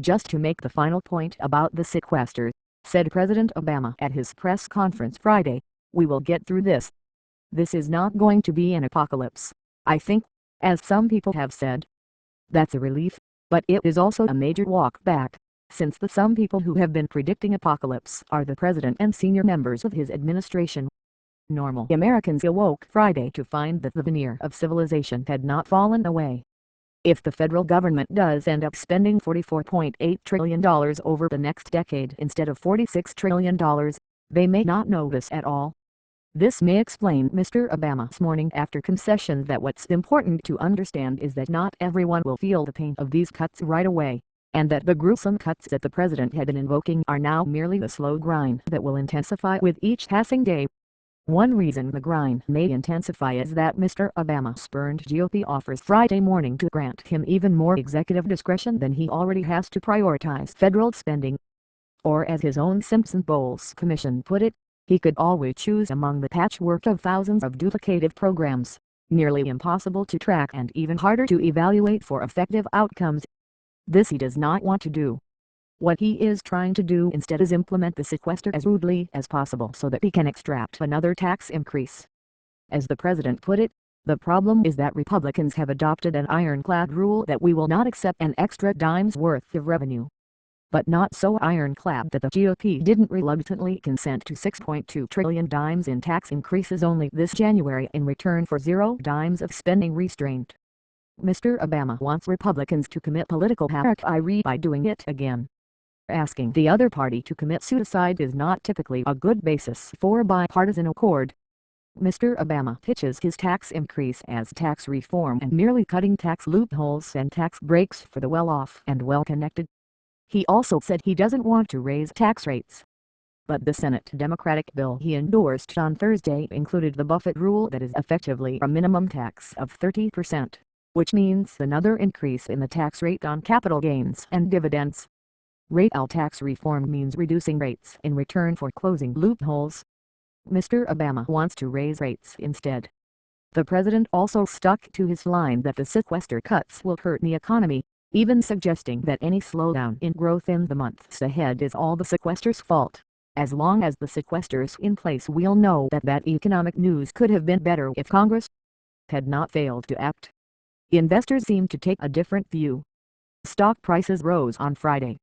just to make the final point about the sequester, said President Obama at his press conference Friday, "We will get through this. This is not going to be an apocalypse, I think, as some people have said. That's a relief, but it is also a major walk back, since some people who have been predicting apocalypse are the president and senior members of his administration." Normal Americans awoke Friday to find that the veneer of civilization had not fallen away. If the federal government does end up spending $44.8 trillion over the next decade instead of $46 trillion, they may not know this at all. This may explain Mr. Obama's morning after concession that what's important to understand is that not everyone will feel the pain of these cuts right away, and that the gruesome cuts that the president had been invoking are now merely the slow grind that will intensify with each passing day. One reason the grind may intensify is that Mr. Obama spurned GOP offers Friday morning to grant him even more executive discretion than he already has to prioritize federal spending. Or as his own Simpson-Bowles Commission put it, he could always choose among the patchwork of thousands of duplicative programs, nearly impossible to track and even harder to evaluate for effective outcomes. This he does not want to do. What he is trying to do instead is implement the sequester as rudely as possible so that he can extract another tax increase. As the president put it, "The problem is that Republicans have adopted an ironclad rule that we will not accept an extra dime's worth of revenue." But not so ironclad that the GOP didn't reluctantly consent to $6.2 trillion in tax increases only this January in return for 0 dimes of spending restraint. Mr. Obama wants Republicans to commit political harakiri by doing it again. Asking the other party to commit suicide is not typically a good basis for bipartisan accord. Mr. Obama pitches his tax increase as tax reform and merely cutting tax loopholes and tax breaks for the well-off and well-connected. He also said he doesn't want to raise tax rates. But the Senate Democratic bill he endorsed on Thursday included the Buffett rule that is effectively a minimum tax of 30%, which means another increase in the tax rate on capital gains and dividends. Real tax reform means reducing rates in return for closing loopholes. Mr. Obama wants to raise rates instead. The president also stuck to his line that the sequester cuts will hurt the economy, even suggesting that any slowdown in growth in the months ahead is all the sequester's fault. As long as the sequester's in place, we'll know that economic news could have been better if Congress had not failed to act. Investors seem to take a different view. Stock prices rose on Friday,